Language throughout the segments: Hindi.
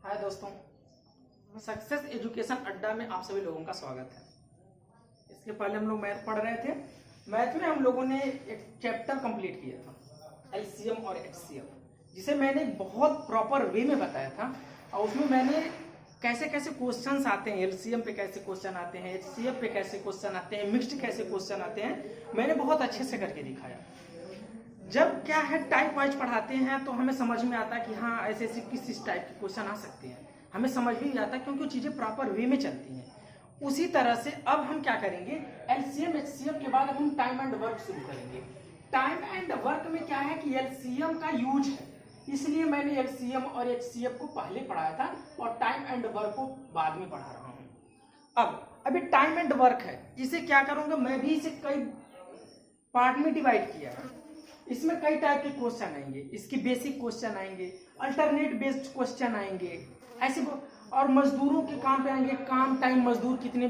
हाय दोस्तों, सक्सेस एजुकेशन अड्डा में आप सभी लोगों का स्वागत है। इसके पहले हम लोग मैथ पढ़ रहे थे। मैथ में हम लोगों ने एक चैप्टर कंप्लीट किया था, एलसीएम और एचसीएफ, जिसे मैंने बहुत प्रॉपर वे में बताया था। और उसमें मैंने कैसे कैसे क्वेश्चंस आते हैं, एलसीएम पे कैसे क्वेश्चन आते हैं, एचसीएफ पे कैसे क्वेश्चन आते हैं, मिक्स्ड कैसे क्वेश्चन आते हैं, मैंने बहुत अच्छे से करके दिखाया। जब क्या है टाइप वाइज पढ़ाते हैं तो हमें समझ में आता है कि हाँ ऐसे ऐसे किस टाइप के क्वेश्चन आ सकते हैं, हमें समझ भी आता है क्योंकि वो चीजें प्रॉपर वे में चलती हैं। उसी तरह से अब हम क्या करेंगे, एलसीएम एचसीएम के बाद अब हम टाइम एंड वर्क शुरू करेंगे। टाइम एंड वर्क में क्या है कि एलसीएम का यूज है, इसलिए मैंने एलसीएम और एचसीएफ को पहले पढ़ाया था और टाइम एंड वर्क को बाद में पढ़ा रहा हूं। अब अभी टाइम एंड वर्क है, इसे क्या करूंगा, मैं भी इसे कई पार्ट में डिवाइड किया है। इसमें कई टाइप के क्वेश्चन आएंगे, इसकी बेसिक क्वेश्चन आएंगे, अल्टरनेट बेस्ड क्वेश्चन आएंगे, ऐसे और मजदूरों के काम पे आएंगे, काम टाइम मजदूर कितने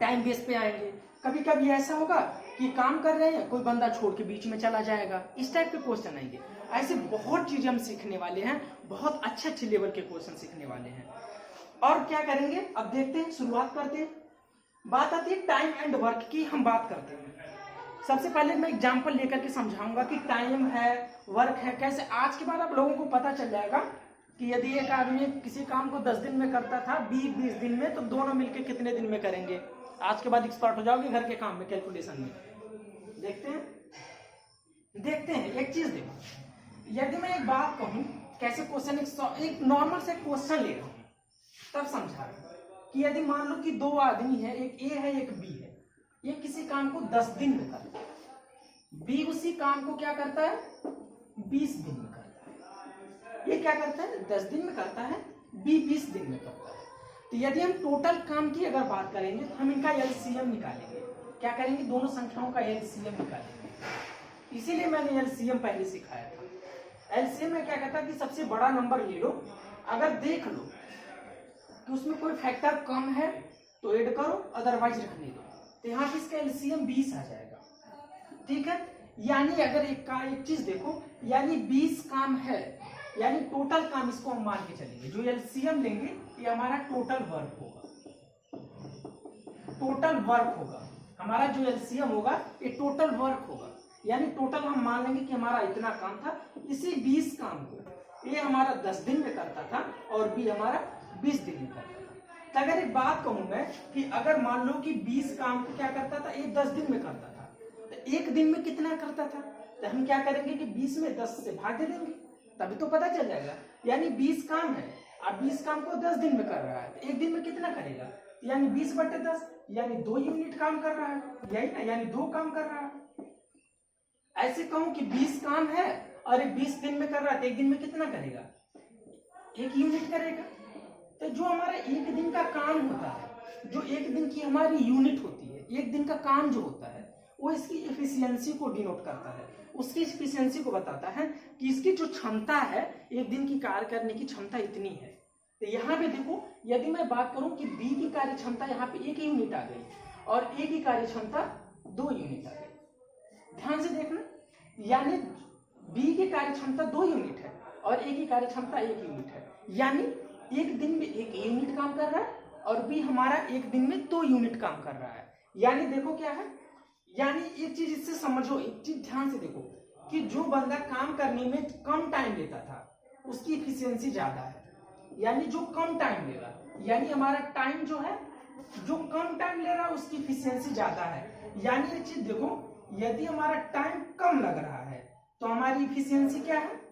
टाइम बेस पे आएंगे। कभी कभी ऐसा होगा कि काम कर रहे हैं, कोई बंदा छोड़ के बीच में चला जाएगा, इस टाइप के क्वेश्चन आएंगे। ऐसे बहुत चीजें हम सीखने वाले हैं, बहुत अच्छे अच्छे लेवल के क्वेश्चन सीखने वाले हैं। और क्या करेंगे अब देखते हैं, शुरुआत करते हैं। बात आती है टाइम एंड वर्क की, हम बात करते हैं। सबसे पहले मैं एग्जांपल लेकर के समझाऊंगा कि टाइम है, वर्क है, कैसे। आज के बाद आप लोगों को पता चल जाएगा कि यदि एक आदमी किसी काम को 10 दिन में करता था, 20 दिन में, तो दोनों मिलकर कितने दिन में करेंगे। आज के बाद एक्सपर्ट हो जाओगे घर के काम में, कैलकुलेशन में। देखते हैं एक चीज देखो, यदि मैं एक बात कहूं, कैसे क्वेश्चन, एक नॉर्मल से क्वेश्चन ले रहा हूं तब समझा रहा हूं कि यदि मान लो कि दो आदमी है, एक ए है एक बी है, ये किसी काम को 10 दिन में करता है, बी उसी काम को क्या करता है 20 दिन में करता है। ये क्या करता है 10 दिन में करता है, बी 20 दिन में करता है। तो यदि हम टोटल काम की अगर बात करेंगे तो हम इनका एलसीएम निकालेंगे। क्या करेंगे, दोनों संख्याओं का एलसीएम निकालेंगे। इसीलिए मैंने एलसीएम पहले सिखाया था। एलसीएम में क्या कहता है कि सबसे बड़ा नंबर ले लो, अगर देख लो कि उसमें कोई फैक्टर कम है तो ऐड करो, अदरवाइज रखने दो। तो यहाँ पे इसका एलसीएम 20 आ जाएगा, ठीक है। यानी अगर एक चीज देखो, यानी 20 काम है, यानी टोटल काम इसको हम मान के चलेंगे। जो एलसीएम लेंगे ये हमारा टोटल वर्क होगा, टोटल वर्क होगा हमारा। जो एलसीएम होगा ये टोटल वर्क होगा, यानी टोटल हम मान लेंगे कि हमारा इतना काम था। इसी 20 काम को ये हमारा 10 दिन में करता था और बी हमारा 20 दिन में करता था। तो अगर एक बात कहूं मैं कि अगर मान लो कि 20 काम को क्या करता था, ये 10 दिन में करता था, तो एक दिन में कितना करता था, तो हम क्या करेंगे कि 20 में 10 से भाग दे देंगे, तभी तो पता चल जाएगा। यानी 20 काम है और 20 काम को 10 दिन में कर रहा है, तो एक दिन में कितना करेगा, यानी 20/10, यानी 2 यूनिट काम कर रहा है, यही ना, यानी 2 काम कर रहा है। ऐसे कहूं कि 20 काम है और 20 दिन में कर रहा है, तो एक दिन में कितना करेगा, 1 यूनिट करेगा। तो जो हमारा एक दिन का काम होता है, जो एक दिन की हमारी यूनिट होती है, एक दिन का काम जो होता है, वो इसकी एफिशिएंसी को डिनोट करता है, उसकी एफिशिएंसी को बताता है कि इसकी जो क्षमता है, एक दिन की कार्य करने की क्षमता इतनी है। तो यहाँ पे देखो, यदि मैं बात करूं कि बी की कार्य क्षमता यहाँ पे 1 यूनिट आ गई और ए की कार्य क्षमता 2 यूनिट आ गई। ध्यान से देखना, यानी बी की कार्य क्षमता 2 यूनिट है और ए की कार्य क्षमता 1 यूनिट है, यानी एक दिन में 1 यूनिट काम कर रहा है और बी हमारा एक दिन में 2 यूनिट काम कर रहा है। यानी देखो क्या है, यानी एक चीज इससे समझो, एक चीज ध्यान से देखो कि जो बंदा काम करने में कम टाइम लेता था उसकी एफिशिएंसी ज्यादा है, यानी जो कम टाइम ले रहा, यानी हमारा टाइम जो है, जो कम टाइम ले रहा उसकी एफिशिएंसी ज्यादा है। यानी एक चीज देखो, यदि हमारा टाइम कम लग रहा है तो हमारी एफिशिएंसी क्या है,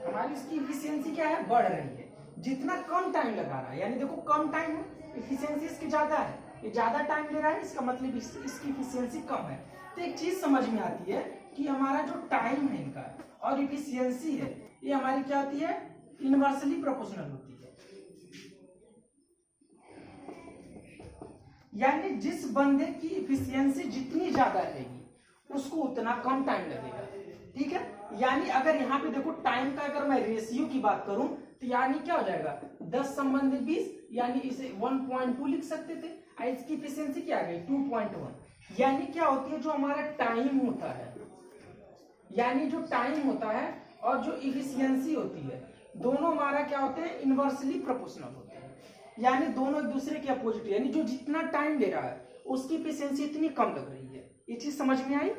हमारी इसकी एफिशिएंसी क्या है, बढ़ रही है। जितना कम टाइम लगा रहा है, यानी देखो कम टाइम है, एफिशिएंसी इसकी ज्यादा है, ये ज्यादा टाइम ले रहा है, इसका मतलब इसकी एफिशिएंसी कम है। तो एक चीज समझ में आती है कि हमारा जो टाइम है इनका और एफिशिएंसी है, ये हमारी क्या होती है, इनवर्सली प्रोपोर्शनल होती है। यानी जिस बंदे की एफिशिएंसी जितनी ज्यादा रहेगी उसको उतना कम टाइम लगेगा, ठीक है। यानी अगर यहाँ पे देखो टाइम का अगर मैं रेशियो की बात करूं तो यानी क्या हो जाएगा, 10 संबंधित 20, यानी इसे 1.2 लिख सकते थे। इसकी एफिशिएंसी क्या आ गई 2.1। यानी क्या होती है, जो हमारा टाइम होता है, यानी जो टाइम होता है और जो इफिशियंसी होती है दोनों हमारा क्या होते हैं, इनवर्सली प्रोपोर्शनल होते हैं। यानी दोनों एक दूसरे के अपोजिट, यानी जो जितना टाइम ले रहा है उसकी इफिशियंसी इतनी कम लग रही है। ये चीज समझ में आई?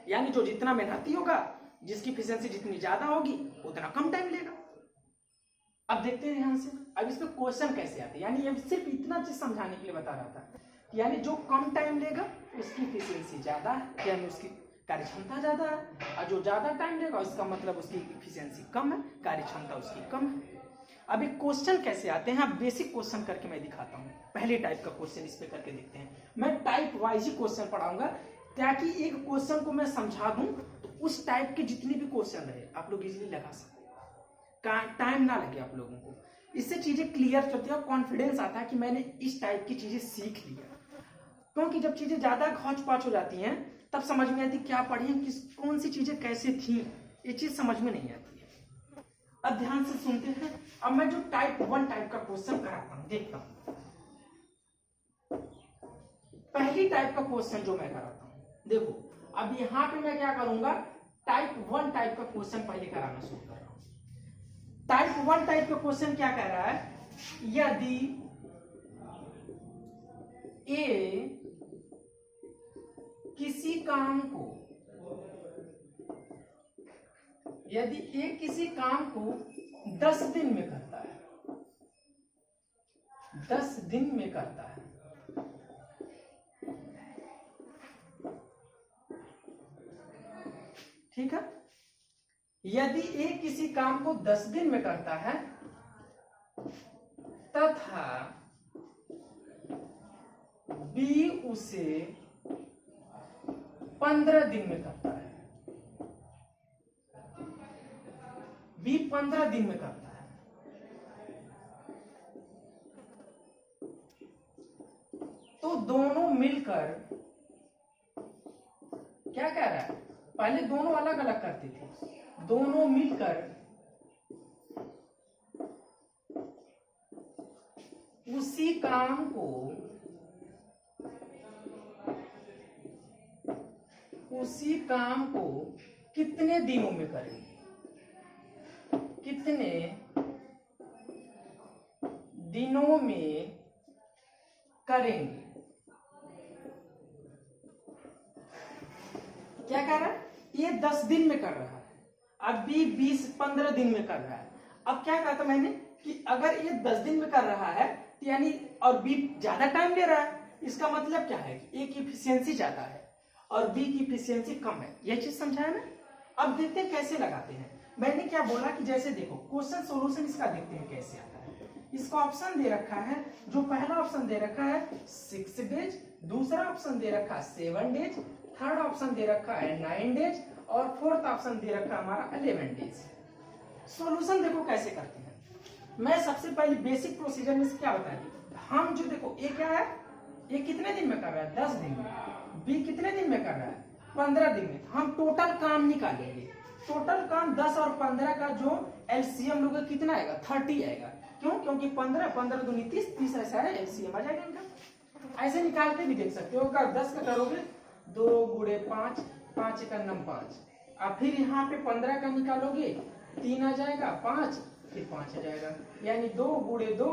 यानी जो जितना मेहनती होगा, जिसकी इफिशियंसी जितनी ज्यादा होगी उतना कम टाइम लेगा। अब देखते हैं ध्यान से, अब इसमें क्वेश्चन कैसे आते हैं। यानी ये सिर्फ इतना चीज समझाने के लिए बता रहा था, यानी जो कम टाइम लेगा उसकी इफिशियंसी ज्यादा है, यानी उसकी कार्य क्षमता ज्यादा है, और जो ज्यादा टाइम लेगा इसका मतलब उसकी इफिशियंसी कम है, कार्य क्षमता उसकी कम है। अब एक क्वेश्चन कैसे आते हैं, अब बेसिक क्वेश्चन करके मैं दिखाता हूँ। पहले टाइप का क्वेश्चन इस पे करके देखते हैं। मैं टाइप वाइज ही क्वेश्चन पढ़ाऊंगा ताकि एक क्वेश्चन को मैं समझा दूं तो उस टाइप के जितने भी क्वेश्चन रहे आप लोग इजीली लगा सको, टाइम ना लगे आप लोगों को। इससे चीजें क्लियर चलती है और कॉन्फिडेंस आता है कि मैंने इस टाइप की चीजें सीख ली है। क्योंकि जब चीजें ज्यादा घौच पाच हो जाती हैं तब समझ में आती क्या पढ़ी, किस कौन सी चीजें कैसे थी, ये चीज समझ में नहीं आती है। अब ध्यान से सुनते हैं। अब मैं जो टाइप 1 टाइप का क्वेश्चन कराता हूं, देखता हूं। पहली टाइप का क्वेश्चन जो मैं कराता हूं, देखो अब यहां पे मैं क्या करूंगा, टाइप 1 टाइप का क्वेश्चन पहले कराना शुरू कर रहा हूं। टाइप 1 टाइप का क्वेश्चन क्या कह रहा है, यदि ए किसी काम को, यदि ए किसी काम को 10 दिन में करता है, 10 दिन में करता है, ठीक है। यदि ए किसी काम को 10 दिन में करता है तथा बी उसे 15 दिन में करता है, बी 15 दिन में करता है, तो दोनों मिलकर क्या कह रहा है, पहले दोनों अलग अलग करते थे, दोनों मिलकर उसी काम को, उसी काम को कितने दिनों में करेंगे, कितने दिनों में करेंगे। क्या कर रहा है, ये 10 दिन में कर रहा है, अब बी 15 दिन में कर रहा है। अब क्या कहा था मैंने कि अगर ये 10 दिन में कर रहा है तो यानी, और बी ज्यादा टाइम ले रहा है, इसका मतलब क्या है कि ए की इफिशियंसी ज्यादा है और बी की इफिशियंसी कम है। यह चीज समझाया ना। अब देखते हैं कैसे लगाते हैं। मैंने क्या बोला कि जैसे देखो क्वेश्चन सॉल्यूशन इसका देखते हैं कैसे आता है। इसका ऑप्शन दे रखा है, जो पहला ऑप्शन दे रखा है 6 डेज, दूसरा ऑप्शन दे रखा है 7 डेज, थर्ड ऑप्शन दे रखा है 9 डेज और फोर्थ ऑप्शन दे रखा है हमारा 11 डेज। सॉल्यूशन देखो कैसे करते हैं। मैं सबसे पहले बेसिक प्रोसीजर में क्या बता दी, हम जो देखो ए क्या है, ये कितने दिन में कर रहा है 10 दिन में, बी कितने दिन में कर रहा है 15 दिन में। हम टोटल काम निकालेंगे, टोटल काम 10 और 15 का जो एलसीएम लोगे कितना आएगा 30 आएगा। क्यों, क्योंकि 15 15 दूनी 30, 30 ऐसा है एलसीएम आ जाएगा इनका। ऐसे निकाल के भी देख सकते हो, अगर 10 का करोगे 2 गुणे 5, 5 का नम 5, और फिर यहाँ पे 15 का निकालोगे 3 आ जाएगा, 5 फिर 5 आ जाएगा, यानी 2 गुणे 2,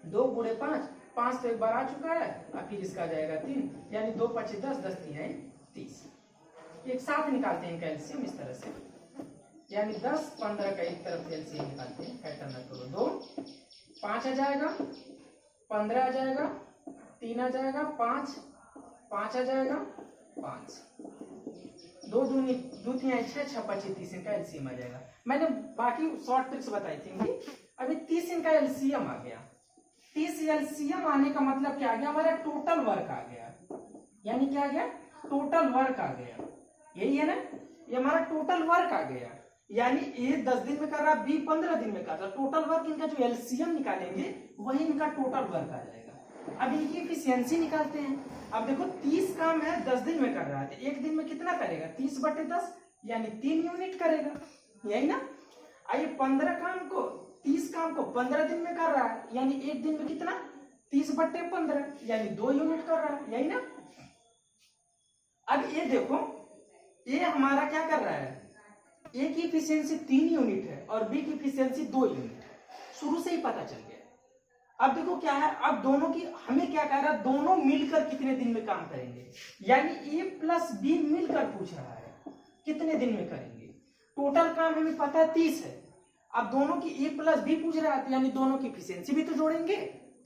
2 गुणे 5, 5 तो एक बार आ चुका है, और फिर इसका आ जाएगा 3, यानी 2 5 10, 10 3 है 30। एक साथ निकालते हैं इनका एलसीएम इस तरह से, यानी 10 15 का एक तरफ से एलसीएम निकालते हैं, पैटर्न में करो 2 5 आ जाएगा, 15 आ जाएगा, 3 आ जाएगा, 5 5 आ जाएगा, 5 2 दूनी 2 3 6 6 5 30 इनका एलसीएम आ जाएगा। मैंने बाकी शॉर्ट ट्रिक्स बताई थी, अभी 30 इनका एलसीएम आ गया। 30 एलसीएम आने का मतलब क्या आ गया, हमारा टोटल वर्क आ गया, यानी क्या आ गया टोटल वर्क आ गया, यही है ना, ये हमारा टोटल वर्क आ गया। यानी ए 10 दिन में कर रहा, बी 15 दिन में कर रहा, टोटल वर्क इनका जो एलसीएम निकालेंगे वही इनका टोटल वर्क आ जाएगा। अब इनकी एफिशिएंसी निकालते हैं। अब देखो 30 काम है 10 दिन में कर रहा है, तो एक दिन में कितना करेगा 30/10, यानी 3 यूनिट करेगा, यही ना। आइए 15 काम को 30 काम को 15 दिन में कर रहा है, यानी एक दिन में कितना 30/15, यानी 2 यूनिट कर रहा है, यही ना। अब ये देखो ए हमारा क्या कर रहा है, ए की इफिशियंसी 3 यूनिट है और बी की इफिशियंसी 2 यूनिट है, शुरू से ही पता चल गया। अब देखो क्या है, अब दोनों की हमें क्या कह रहा है, दोनों मिलकर कितने दिन में काम करेंगे, यानी ए प्लस बी मिलकर पूछ रहा है कितने दिन में करेंगे। टोटल काम हमें पता है 30 है। अब दोनों की ए प्लस बी पूछ रहा है, तो यानी दोनों की इफिशियंसी भी तो जोड़ेंगे,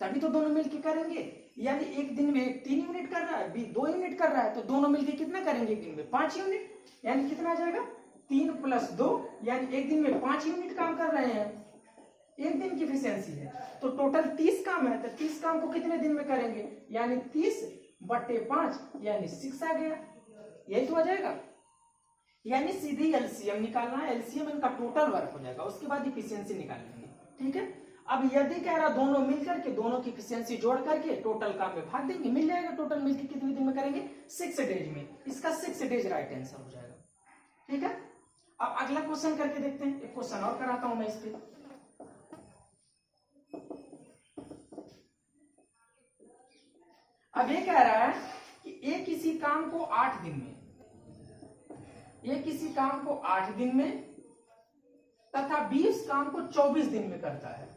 तभी तो दोनों मिलकर करेंगे। यानी एक दिन में 3 यूनिट कर रहा है, बी 2 यूनिट कर रहा है, तो दोनों मिलकर कितना करेंगे एक दिन में 5 यूनिट, यानी कितना आ जाएगा 3 + 2, यानी एक दिन में 5 यूनिट काम कर रहे हैं, एक दिन की इफिशियंसी है। तो टोटल 30 काम है, तो 30 काम को कितने दिन में करेंगे, यानी 30/5 यानी 6 आ गया, यही तो आ जाएगा। यानी सीधी एलसीएम निकालना है, एलसीएम इनका टोटल वर्क हो जाएगा, उसके बाद इफिशियंसी निकाल लेंगे, ठीक है। अब यदि कह रहा दोनों मिलकर के दोनों की इफिशियंसी जोड़ करके टोटल काम में भाग देंगे, मिल जाएगा टोटल मिलकर कितने दिन में करेंगे 6 डेज में, इसका 6 डेज राइट आंसर हो जाएगा, ठीक है। अब अगला क्वेश्चन करके देखते हैं, एक क्वेश्चन और कराता हूं मैं इस पे। अब ये कह रहा है कि ए किसी काम को 8 दिन में, ये किसी काम को 8 दिन में तथा 20 काम को 24 दिन में करता है,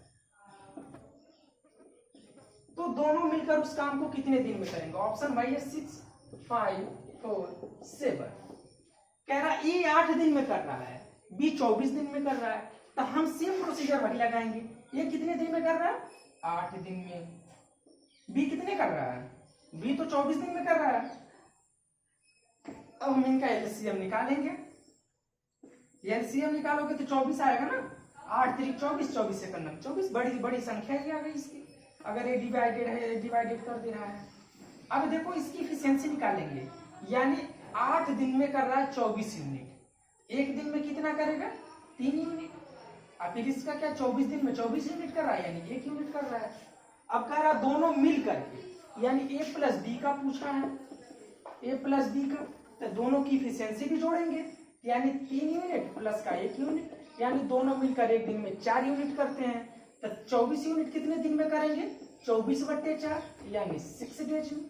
तो दोनों मिलकर उस काम को कितने दिन में करेंगे। ऑप्शन भाई है 6, 5, 4, 7। कह रहा ए 8 दिन में कर रहा है, बी 24 दिन में कर रहा है, तो हम सेम प्रोसीजर वही लगाएंगे। ये कितने दिन में कर रहा है 8 दिन में, बी कितने कर रहा है, बी तो 24 दिन में कर रहा है। अब हम इनका एलसीएम निकालेंगे, एलसीएम निकालोगे तो 24 आएगा ना, 8 3 24, 24 से करना 24, बड़ी बड़ी संख्या ही आ गई इसकी, अगर ये डिवाइडेड है, डिवाइडेड कर दे रहा है। अब देखो इसकी इफिशियंसी निकालेंगे, यानी 8 दिन में कर रहा है 24 यूनिट, एक दिन में कितना करेगा 3 यूनिट, और फिर इसका क्या 24 दिन में 24 यूनिट कर रहा है, यानी 1 यूनिट कर रहा है। अब कह रहा दोनों मिल करके, यानी ए प्लस बी का पूछा है, ए प्लस बी का, तो दोनों की इफिशियंसी भी जोड़ेंगे, यानी 3 यूनिट प्लस का 1 यूनिट, यानी दोनों मिलकर एक दिन में 4 यूनिट करते हैं, तो 24 यूनिट कितने दिन में करेंगे 24/4, यानी 6 डेज में,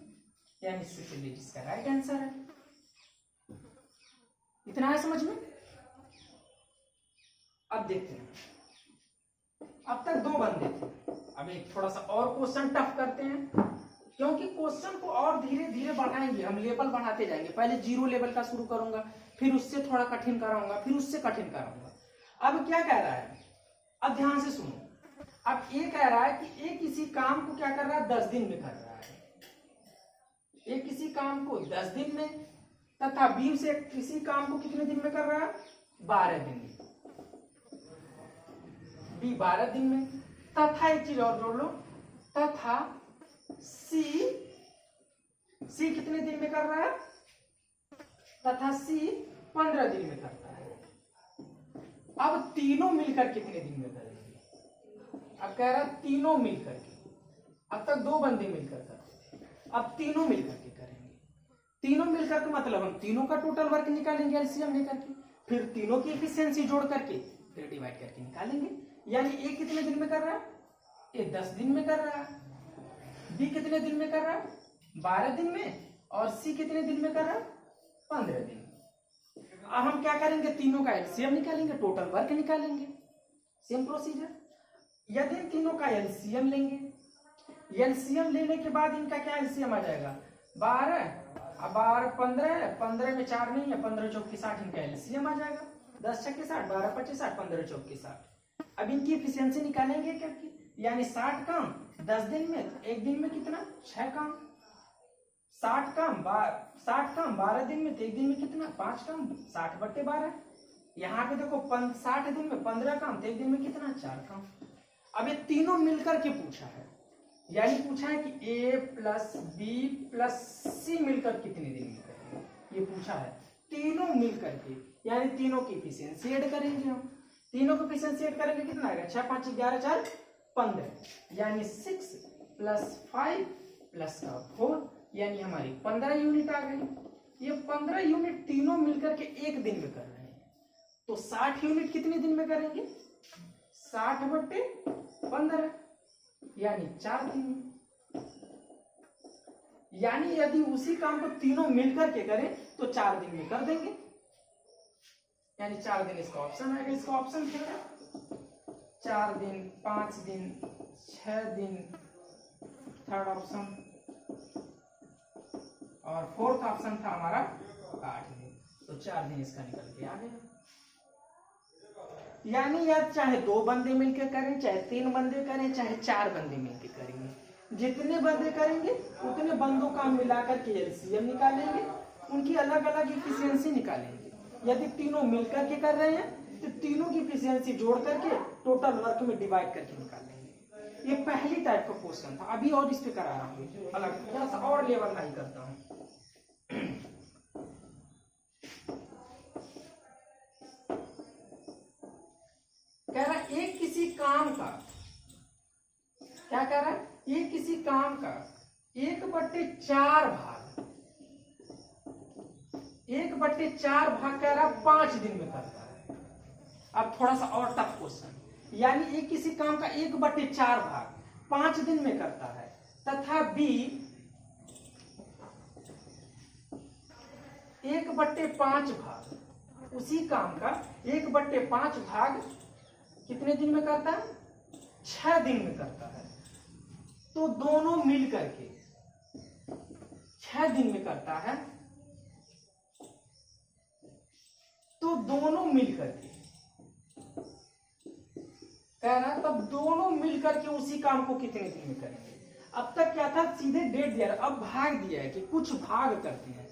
यानी 6 डेज इसका राइट आंसर है। इतना है समझ में। अब देखते हैं, अब तक 2 बंदे थे, अब एक थोड़ा सा और क्वेश्चन टफ करते हैं, क्योंकि क्वेश्चन को और धीरे धीरे बढ़ाएंगे हम, लेवल बढ़ाते जाएंगे। पहले 0 लेवल का शुरू करूंगा, फिर उससे थोड़ा कठिन कराऊंगा, फिर उससे कठिन कराऊंगा। अब क्या कह रहा है, अब ध्यान से सुनो। अब ये कह रहा है कि ए किसी काम को क्या कर रहा है 10 दिन में कर रहा है, ए किसी काम को 10 दिन में, तथा बी से किसी काम को कितने दिन में कर रहा है 12 दिन में, बी 12 दिन में, तथा एक चीज और जोड़ लो, तथा सी कितने दिन में कर रहा है, तथा सी 15 दिन में करता है। अब तीनों मिलकर कितने दिन में करेंगे, अब कह रहा है तीनों मिलकर के, अब तक 2 बंदे मिलकर करते, अब तीनों मिलकर के करेंगे। तीनों मिलकर के मतलब हम तीनों का टोटल वर्क निकालेंगे एलसीएम लेकर के, फिर तीनों की इफिशियंसी जोड़ करके फिर डिवाइड करके निकालेंगे। यानी ए कितने दिन में कर रहा है, ए 10 दिन में कर रहा है, बी कितने दिन में कर रहा है 12 दिन में, और सी कितने दिन में कर रहा है 15 दिन। अब हम क्या करेंगे, तीनों का एलसीएम निकालेंगे, टोटल वर्क निकालेंगे, सेम प्रोसीजर। यदि इन तीनों का एलसीएम लेंगे, एलसीएम लेने के बाद इनका क्या एलसीएम आ जाएगा 12, अब 12 15, 15 में 4 नहीं है, 15 चौक 60 इनका एलसीएम आ जाएगा, 10 छक्के 60, 12 25 60, 15 चौक 60। अब इनकी इफिशियंसी निकालेंगे क्या की, यानी 60 काम 10 दिन में, तो एक दिन में कितना 6 काम, 60 काम 12 दिन में, तो एक दिन में कितना 5 काम, 60/12। यहाँ पे देखो 60 दिन में 15 काम, तो एक दिन में कितना 4 काम। अब ये तीनों मिलकर के पूछा है, यानी पूछा है कि ए प्लस बी प्लस सी मिलकर कितने दिन में करेंगे, ये पूछा है। तीनों मिलकर के, यानी तीनों की इफिशियंसी ऐड करेंगे हम, तीनों की इफिशियंसी ऐड करेंगे कितना आएगा 6 5 11 4 15, यानी 6 + 5 + 4, यानी हमारी 15 यूनिट आ गई। ये 15 यूनिट तीनों मिलकर के एक दिन में कर रहे हैं, तो 60 यूनिट कितने दिन में करेंगे 60/15, यानी 4 दिन में। यानी यदि उसी काम को तीनों मिलकर के करें तो 4 दिन में कर देंगे, यानी 4 दिन इसका ऑप्शन आएगा। इसका ऑप्शन क्या है? 4 दिन, 5 दिन, 6 दिन, थर्ड ऑप्शन, और फोर्थ ऑप्शन था हमारा 8 दिन। तो 4 दिन इसका निकल के आ गया। यानी यार चाहे 2 बंदे मिलकर करें, चाहे 3 बंदे करें, चाहे 4 बंदे मिलकर करेंगे, जितने बंदे करेंगे उतने बंदों का मिलाकर के एलसीएम निकालेंगे, उनकी अलग अलग इफिशियंसी निकालेंगे। यदि तीनों मिलकर के कर रहे हैं तो तीनों की इफिशियंसी जोड़ करके टोटल वर्क में डिवाइड करके निकालेंगे। ये पहली टाइप का क्वेश्चन था। अभी और इस पे करा रहा हूँ अलग, थोड़ा सा और लेवल हाई करता हूँ। कह रहा है एक किसी काम का, क्या कह रहा है? ये किसी काम का 1/4 भाग, 1/4 भाग कह रहा है 5 दिन में करता है। अब थोड़ा सा और टफ क्वेश्चन, यानी ये किसी काम का 1/4 भाग 5 दिन में करता है, तथा बी 1/5 भाग, उसी काम का 1/5 भाग कितने दिन में करता है? 6 दिन में करता है। तो दोनों मिल करके 6 दिन में करता है, तो दोनों मिल करके कह रहा है, तब दोनों मिल करके उसी काम को कितने दिन में करेंगे? अब तक क्या था? सीधे डेट दिया, अब भाग दिया है कि कुछ भाग करते हैं।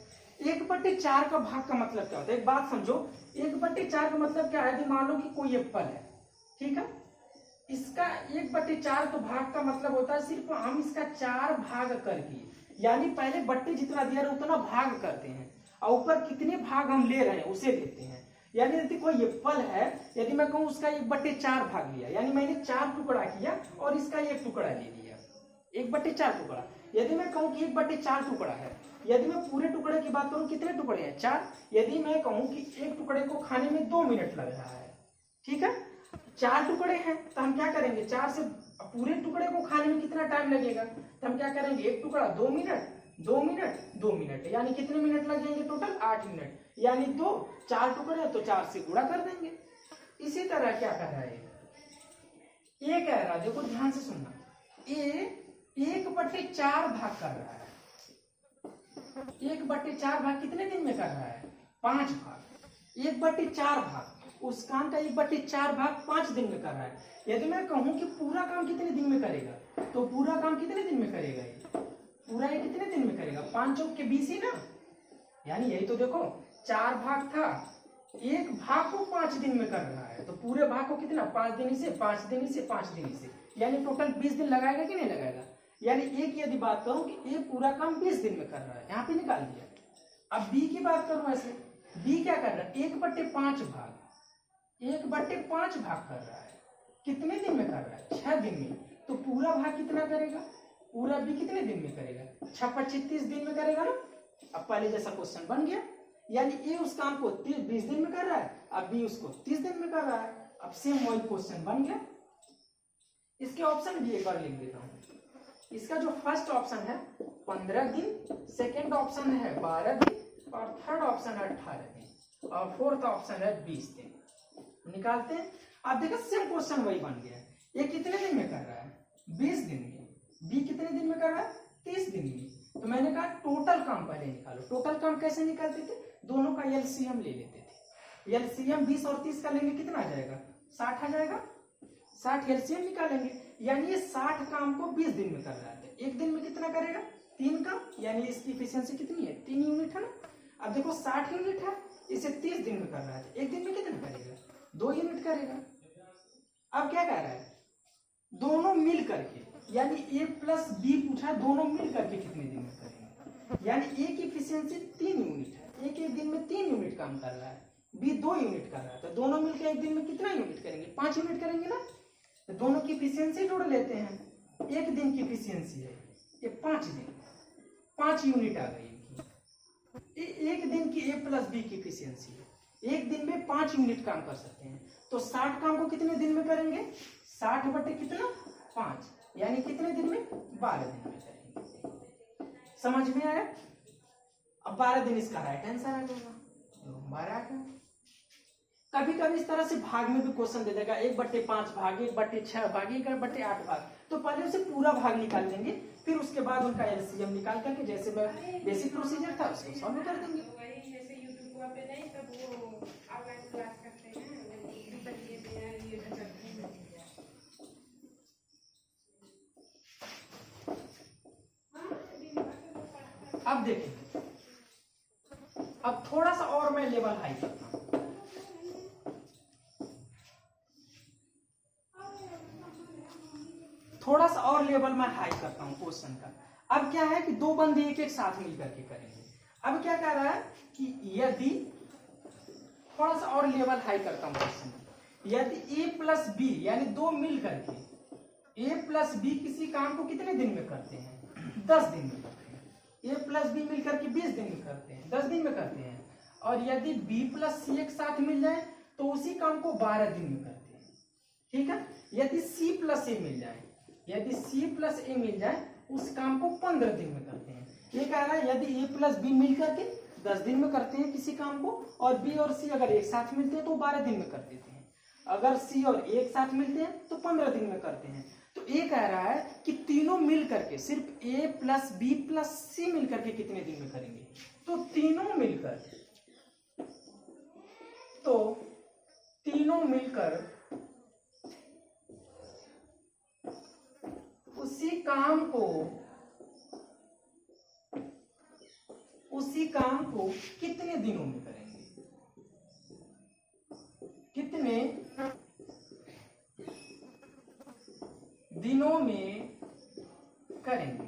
1/4 का भाग का मतलब क्या होता है? एक बात समझो, 1/4 का मतलब क्या है? मान लो कि कोई एप्पल है, ठीक है, इसका 1/4 तो भाग का मतलब होता है सिर्फ हम इसका 4 भाग करके, यानी पहले बट्टे जितना दिया रहे उतना भाग करते हैं, और ऊपर कितने भाग हम ले रहे हैं उसे देते हैं। यानी यदि कोई एप्पल है, यदि मैं कहूं उसका 1/4 भाग लिया, यानी मैंने 4 टुकड़ा किया और इसका 1 टुकड़ा ले लिया, 1/4 टुकड़ा। यदि मैं कहूं कि 1/4 टुकड़ा है, यदि मैं पूरे टुकड़े की बात करूं कितने टुकड़े हैं? 4। यदि मैं कहूं कि एक टुकड़े को खाने में 2 मिनट लग रहा है, ठीक है, 4 टुकड़े हैं, तो हम क्या करेंगे? 4 से पूरे टुकड़े को खाने में कितना टाइम लगेगा? तो हम क्या करेंगे? एक टुकड़ा 2 मिनट, 2 मिनट, 2 मिनट, यानी कितने मिनट लग जाएंगे? टोटल 8 मिनट, यानी 2, 4 टुकड़े तो 4 से गुणा कर देंगे। इसी तरह क्या कर रहा है? ये कह रहा है, देखो ध्यान से सुनना, ये 1/4 भाग कर रहा है। 1/4 भाग कितने दिन में कर रहा है? 5 भाग। 1/4 भाग, उस काम का 1/4 भाग 5 दिन में कर रहा है। यदि मैं कहूं कि पूरा काम कितने दिन में करेगा, तो पूरा काम कितने दिन में करेगा? ये पूरा ये कितने दिन में करेगा? 5 चौक के 20 ही ना, यानी यही तो देखो 4 भाग था, एक भाग को 5 दिन में कर रहा है, तो पूरे भाग को कितना? 5 दिन से 5 दिन से 5 दिन से, यानी टोटल 20 दिन लगाएगा कि नहीं लगाएगा? यानी एक यदि बात करूं कि ये पूरा काम 20 दिन में कर रहा है, यहाँ पे निकाल दिया। अब बी की बात करूं, ऐसे बी क्या कर रहा है? 1/5 भाग, 1/5 भाग कर रहा है, कितने दिन में कर रहा है? 6 दिन में। तो पूरा भाग कितना करेगा? पूरा बी कितने दिन में करेगा? 6/36 दिन में करेगा ना। अब पहले जैसा क्वेश्चन बन गया, यानी ए उस काम को 20 दिन में कर रहा है, अब बी उसको 30 दिन में कर रहा है। अब सेम वही क्वेश्चन बन गया। इसके ऑप्शन भी एक बार लिख देता हूं। इसका जो फर्स्ट ऑप्शन है 15 दिन, सेकेंड ऑप्शन है 12 दिन, और थर्ड ऑप्शन है 18 दिन, और फोर्थ ऑप्शन है 20 दिन। निकालते हैं। आप देखो सेम क्वेश्चन वही बन गया। ये कितने दिन में कर रहा है? 20 दिन में। बी कितने दिन में कर रहा है? 30 दिन में। तो मैंने कहा टोटल काम पहले निकालो। टोटल काम कैसे निकालते थे? दोनों का एलसीएम ले लेते थे। एलसीएम 20 और 30 का लेंगे, कितना आ जाएगा? 60 आ जाएगा। 60 एलसीएम निकालेंगे, यानी ये 60 काम को 20 दिन में कर रहा है। एक दिन में कितना करेगा? 3 काम, यानी इसकी इफिशियंसी कितनी है? 3 यूनिट है ना। अब देखो 60 यूनिट है, इसे 30 दिन में कर रहा है, एक दिन में कितना करेगा? 2 यूनिट करेगा। अब क्या कह रहा है? दोनों मिल करके, यानी ए प्लस बी पूछा, दोनों मिल करके कितने दिन में करेंगे? यानी ए की इफिशियंसी 3 यूनिट है, एक दिन में 3 यूनिट काम कर रहा है, बी 2 यूनिट कर रहा है, तो दोनों मिलकर एक दिन में कितना यूनिट करेंगे? 5 यूनिट करेंगे ना। तो दोनों की इफिशियंसी जोड़ लेते हैं। एक दिन की इफिशियंसी है ये 5 दिन, 5 यूनिट आ गई। एक दिन की ए प्लस बी की इफिशियंसी है, एक दिन में 5 यूनिट काम कर सकते हैं। तो 60 काम को कितने दिन में करेंगे? 60 बटे कितना? 5, यानी कितने दिन में? 12 दिन में करेंगे। समझ में आया? अब 12 दिन इसका राइट आंसर आ जाएगा, 12 आ गया। कभी कभी इस तरह से भाग में भी क्वेश्चन दे देगा 1/5 भाग, 1/6 भाग, 1/8 भाग। तो पहले उसे पूरा भाग निकाल देंगे, फिर उसके बाद उनका एलसीएम निकाल करके जैसे बेसिक प्रोसीजर था उसको सॉल्व कर देंगे। अब देखें, अब थोड़ा सा और मैं लेवल हाई करता हूं। थोड़ा सा और लेवल में हाई करता हूं क्वेश्चन का। अब क्या है कि दो बंदे एक एक साथ मिलकर के करेंगे। अब क्या कह रहा है कि यदि थोड़ा सा और लेवल हाई करता हूं क्वेश्चन, यदि a प्लस बी यानी दो मिल करके a प्लस बी किसी काम को कितने दिन में करते हैं? 10 दिन में करते हैं। a प्लस बी मिलकर के 20 दिन में करते हैं, 10 दिन में करते हैं। और यदि b प्लस सी एक साथ मिल जाए तो उसी काम को 12 दिन में करते हैं। ठीक है। यदि c प्लस ए मिल जाए, यदि c प्लस ए मिल जाए उस काम को 15 दिन में करते हैं। ये कह रहा है यदि a प्लस बी मिल करके 10 दिन में करते हैं किसी काम को, और b और c अगर एक साथ मिलते हैं तो 12 दिन में कर देते हैं। अगर c और a एक साथ मिलते हैं तो 15 दिन में करते हैं। तो ये कह रहा है कि तीनों मिल करके, सिर्फ a प्लस बी प्लस सी मिल करके कितने दिन में करेंगे? तो तीनों मिलकर उसी काम को कितने दिनों में करेंगे? कितने दिनों में करेंगे?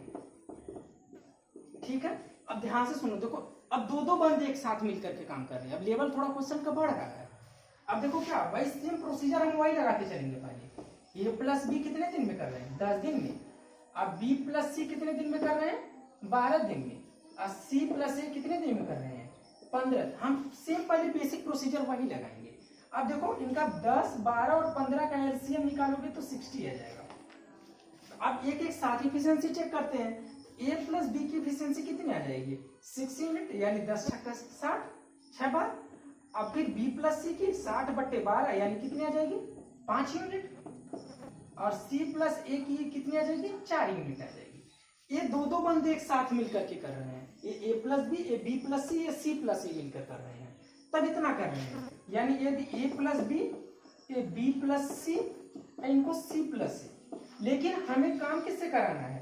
ठीक है। अब ध्यान से सुनो, देखो अब दो बंदे एक साथ मिलकर के काम कर रहे हैं। अब लेवल थोड़ा क्वेश्चन का बढ़ रहा है। अब देखो क्या वही सेम प्रोसीजर हम वही लगा के चलेंगे। पहले a प्लस बी कितने दिन में कर रहे हैं? 10 दिन में। अब b प्लस सी कितने दिन में कर रहे हैं? 12 दिन में। और c प्लस ए कितने दिन में कर रहे हैं? 15। हम सेम पहले बेसिक प्रोसीजर वही लगाएंगे। अब देखो इनका 10, 12 और 15 का एलसीएम निकालोगे तो 60 आ जाएगा। अब एक एक साथ इफिशिएंसी चेक करते हैं। a प्लस बी की इफिशिएंसी कितनी आ जाएगी? 6 यूनिट, यानी 10 छक्का 60, 6 बार। अब फिर b प्लस सी की 60/12 यानी कितनी आ जाएगी? 5 यूनिट। और c प्लस ए की कितनी आ जाएगी? 4 यूनिट आ जाएगी। ये दो बंदे एक साथ मिलकर के कर रहे हैं। ये a प्लस बी, ये b प्लस सी, ये c प्लस ए मिलकर कर रहे हैं, तब इतना कर रहे हैं। यानी यदि a प्लस बी, ये b प्लस सी, इनको c प्लस ए। लेकिन हमें काम किससे कराना है?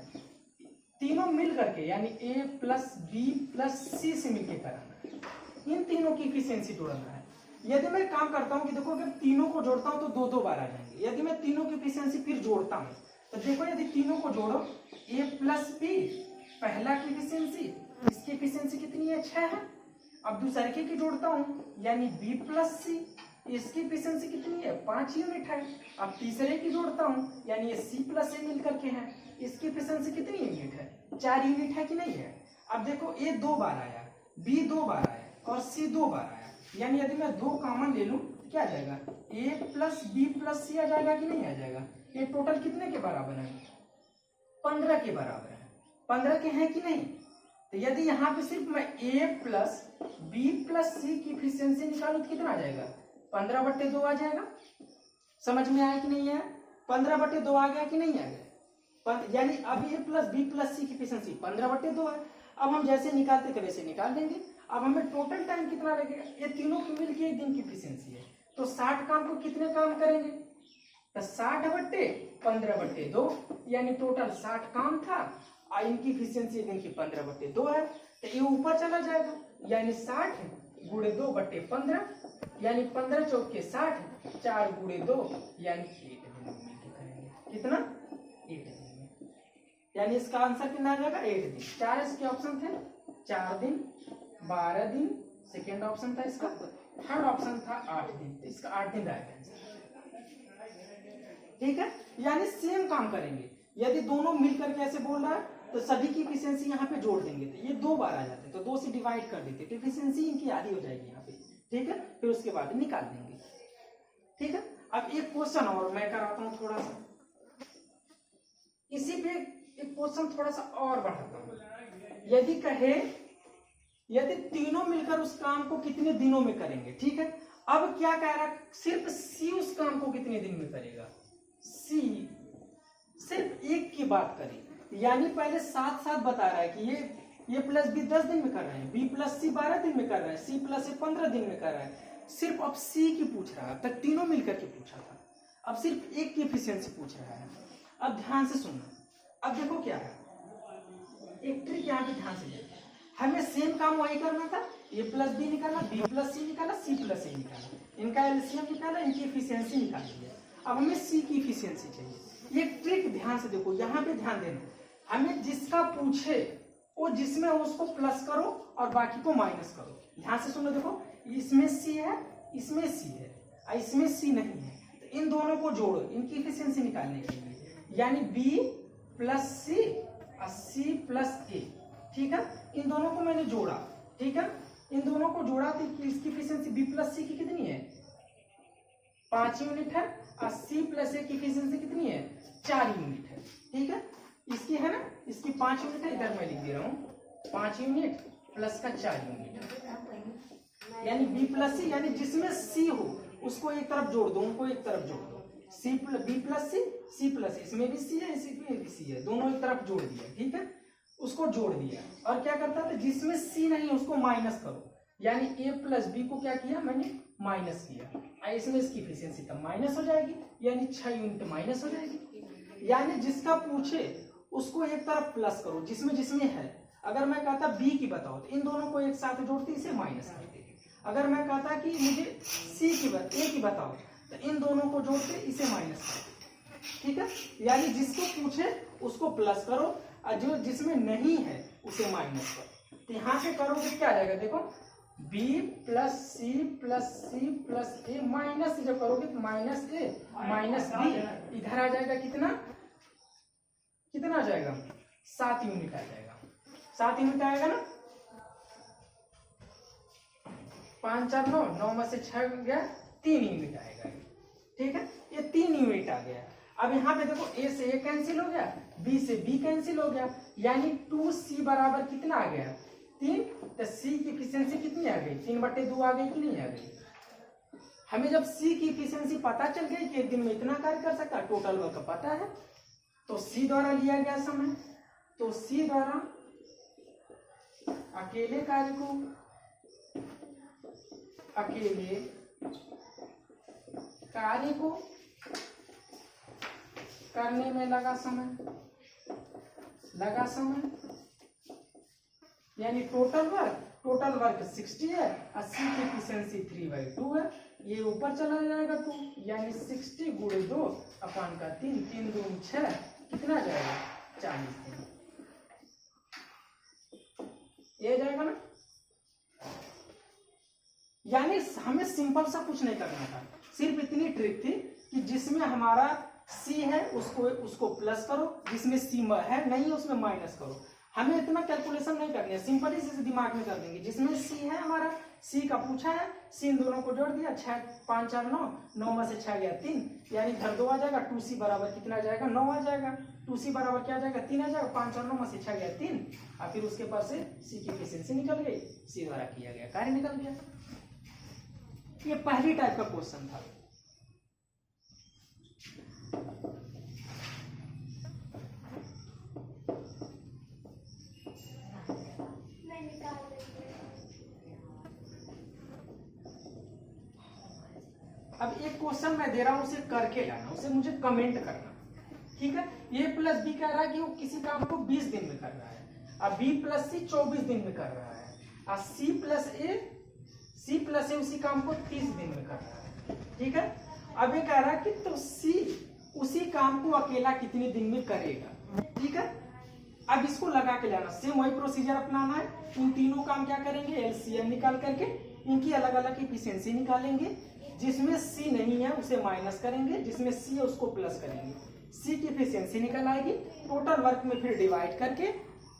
तीनों मिल करके, यानी a प्लस बी प्लस सी से मिलकर कराना है। इन तीनों की इफिशिएंसी जोड़ना है। यदि मैं काम करता हूं कि देखो अगर तीनों को जोड़ता हूं तो दो बार आ जाएंगे। यदि मैं तीनों की इफिशिएंसी फिर जोड़ता हूं तो देखो यदि तीनों को जोड़ो, a प्लस बी पहला की इफिशिएंसी, इसकी इफिशिएंसी कितनी है? 6 है। अब दूसरे की जोड़ता हूं यानी b प्लस सी, इसकी इफिशिएंसी कितनी है? 5 यूनिट है। अब तीसरे की जोड़ता हूं यानी ये c प्लस ए मिलकर के है, इसकी इफिशिएंसी कितनी यूनिट है? 4 यूनिट है कि नहीं है? अब देखो a 2 बार आया, b 2 बार आया और c 2 बार आया। यानी यदि मैं 2 कॉमन ले लूं तो क्या आ जाएगा? a प्लस बी प्लस सी आ जाएगा कि नहीं आ जाएगा? ये टोटल कितने के बराबर है? 15 के बराबर है। 15 के हैं कि नहीं? तो यदि यहाँ पे सिर्फ मैं a प्लस बी प्लस सी की इफिशिएंसी निकालूं तो कितना आ जाएगा? 15/2 आ जाएगा। समझ में आया कि नहीं आया? 15/2 आ गया कि नहीं आ गया? यानी अब a प्लस बी प्लस सी की इफिशिएंसी 15/2 है। अब हम जैसे निकालते थे वैसे निकाल देंगे। अब हमें टोटल टाइम कितना लगेगा? ये तीनों की मिलकर 1 दिन की इफिशिएंसी है। तो 60 काम को कितने काम करेंगे? तो 60/15/2 यानी टोटल 60 काम था और इनकी इफिशिएंसी 1 दिन की 15/2 है। तो ये ऊपर चला जाएगा, यानी 60 गुणे 2/15 यानी 15 चौके 60, 4 गुणे 2 यानी 8 दिन में मिलकर करेंगे। कितना? 8 दिन में। यानी इसका आंसर कितना आ जाएगा? 8 दिन। 4 इसके ऑप्शन थे, 4 दिन, 12 दिन सेकेंड ऑप्शन था इसका, थर्ड ऑप्शन था 8 दिन। तो इसका 8 दिन राइट आंसर। ठीक है। यानी सेम काम करेंगे। यदि दोनों मिलकर के ऐसे बोल रहा है तो सभी की इफिशिएंसी यहाँ पे जोड़ देंगे तो ये 2 बार आ जाते, तो 2 से डिवाइड कर देते तो इफिशिएंसी इनकी आधी हो जाएगी यहाँ पे। ठीक है। फिर उसके बाद निकाल देंगे। ठीक है। अब एक क्वेश्चन और मैं कराता हूँ थोड़ा सा, इसी पे एक क्वेश्चन थोड़ा सा और बढ़ाता हूँ। यदि कहे यदि तीनों मिलकर उस काम को कितने दिनों में करेंगे? ठीक है। अब क्या कह रहा है, सिर्फ सी उस काम को कितने दिन में करेगा, सी सिर्फ एक की बात करें, यानी पहले साथ साथ बता रहा है कि ये प्लस बी 10 दिन में कर रहे हैं, बी प्लस सी 12 दिन में कर रहा है, सी प्लस ए 15 दिन में कर रहा है। सिर्फ अब सी की पूछ रहा है, तक तीनों मिलकर के पूछा था, अब सिर्फ एक की एफिशिएंसी पूछ रहा है। अब ध्यान से सुनना, अब देखो क्या है, एक ट्रिक यहाँ पे ध्यान से देखो, हमें सेम काम वही करना था, ए प्लस बी निकाला, बी प्लस सी निकाला, सी प्लस ए निकाला, इनका एलसीएम निकाला, इनकी एफिशिएंसी निकाली है। अब हमें सी की एफिशिएंसी चाहिए। ये ट्रिक ध्यान से देखो, यहाँ पे ध्यान देना, हमें जिसका पूछे वो जिसमें उसको प्लस करो और बाकी को माइनस करो। ध्यान से सुनो, देखो इसमें सी है, इसमें सी है और इसमें सी नहीं है, तो इन दोनों को जोड़ो, इनकी एफिशिएंसी निकालने के लिए, यानी बी प्लस सी और सी प्लस ए। ठीक है, इन दोनों को मैंने जोड़ा, ठीक है, इन दोनों को जोड़ा तो इसकी एफिशिएंसी बी प्लस सी की कितनी है, 5 यूनिट है, और सी प्लस ए की एफिशिएंसी कितनी है, 4 यूनिट है। ठीक है, इसकी है ना, इसकी 5 यूनिट है, इधर मैं लिख दे रहा हूँ 5 यूनिट प्लस का 4 यूनिट, यानी बी प्लस सी, यानी जिसमें सी हो उसको एक तरफ जोड़ दो, उनको एक तरफ जोड़ दो, C B plus C plus, इसमें भी सी है, इसमें भी सी है, दोनों एक तरफ जोड़ दिया। ठीक है, उसको जोड़ दिया, और क्या करता था, जिसमें सी नहीं है उसको माइनस करो, यानी ए प्लस बी को क्या किया मैंने, माइनस किया, इसमें इसकी एफिशिएंसी तब माइनस हो जाएगी, यानी 6 यूनिट माइनस हो जाएगी। यानी जिसका पूछे उसको एक तरफ प्लस करो, जिसमें जिसमें है। अगर मैं कहता बी की बताओ तो इन दोनों को एक साथ जोड़ते, इसे माइनस करते। अगर मैं कहता कि मुझे सी की ए की बताओ तो इन दोनों को जोड़ते, इसे माइनस करते। ठीक है, यानी जिसको पूछे उसको प्लस करो और जो जिसमें नहीं है उसे माइनस करो। तो यहाँ पे करोगे क्या आ जाएगा, देखो बी प्लस सी प्लस ए माइनस, जब करोगे तो माइनस ए माइनस बी, इधर आ जाएगा कितना कितना आ जाएगा, 7 यूनिट आ जाएगा, 7 यूनिट आएगा ना, 5 4 9, 9 में से 6 गया, 3 यूनिट आएगा। ठीक है, ये 3 यूनिट आ गया। अब यहाँ पे देखो ए से ए कैंसिल हो गया, बी से बी कैंसिल हो गया, यानी 2c बराबर कितना आ गया, 3। तो सी की एफिशिएंसी कितनी आ गई, 3/2 आ गई कि नहीं आ गई। हमें जब सी की एफिशिएंसी पता चल गई कि एक दिन में इतना कार्य कर सकता, टोटल वर्क पता है, तो सी द्वारा लिया गया समय, तो सी द्वारा अकेले कार्य को करने में लगा समय, यानी टोटल वर्क 60 है, 80 की एफिशिएंसी 3/2 है, ये ऊपर चला जाएगा 2, यानी 60 गुणे 2 अपान का 3, 3 2 6, कितना जाएगा 40 दिन, ये जाएगा ना। यानी हमें सिंपल सा कुछ नहीं करना था, सिर्फ इतनी ट्रिक थी कि जिसमें हमारा सी है उसको प्लस करो, जिसमें सी है नहीं है उसमें माइनस करो। हमें इतना कैलकुलेशन नहीं करनी है, सिंपल ही से दिमाग में कर देंगे। जिसमें सी है हमारा, सी का पूछा है, सी इन दोनों को जोड़ दिया, 6 5 4 9, 9 में से 6 गया 3, यानी इधर 2 आ जाएगा, 2c बराबर कितना आ जाएगा, 9 आ जाएगा, 2c बराबर क्या आ जाएगा, 3 आ जाएगा, 5 और 9 में से 6 गया 3, और फिर उसके पास से सी की एफिशिएंसी निकल गई, सी द्वारा किया गया कार्य निकल गया। ये पहली टाइप का क्वेश्चन था। अब एक क्वेश्चन मैं दे रहा हूं, उसे करके लाना, उसे मुझे कमेंट करना। ठीक है, ये प्लस बी कह रहा है कि वो किसी काम को 20 दिन में कर रहा है, और बी प्लस सी 24 दिन में कर रहा है, और सी प्लस ए उसी काम को 30 दिन में कर रहा है। ठीक है, अब ये कह रहा है कि तो सी उसी काम को अकेला कितने दिन में करेगा। ठीक है, अब इसको लगा के लाना, सेम वही प्रोसीजर अपनाना है। इन तीनों काम क्या करेंगे, एलसीएम निकाल करके इनकी अलग अलग एफिशिएंसी निकालेंगे, जिसमें सी नहीं है उसे माइनस करेंगे, जिसमें सी है उसको प्लस करेंगे, सी की एफिशिएंसी निकल आएगी, टोटल वर्क में फिर डिवाइड करके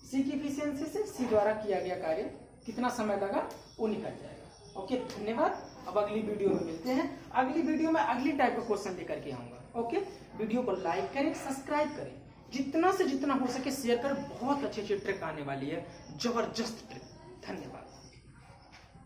सी की एफिशिएंसी से सी द्वारा किया गया कार्य कितना समय लगा वो निकल जाएगा। ओके, धन्यवाद। अब अगली वीडियो में मिलते हैं। अगली वीडियो में अगली टाइप का क्वेश्चन लेकर के आऊंगा। ओके, वीडियो को लाइक करें, सब्सक्राइब करें, जितना से जितना हो सके शेयर करें। बहुत अच्छी ट्रिक आने वाली है, जबरदस्त ट्रिक। धन्यवाद।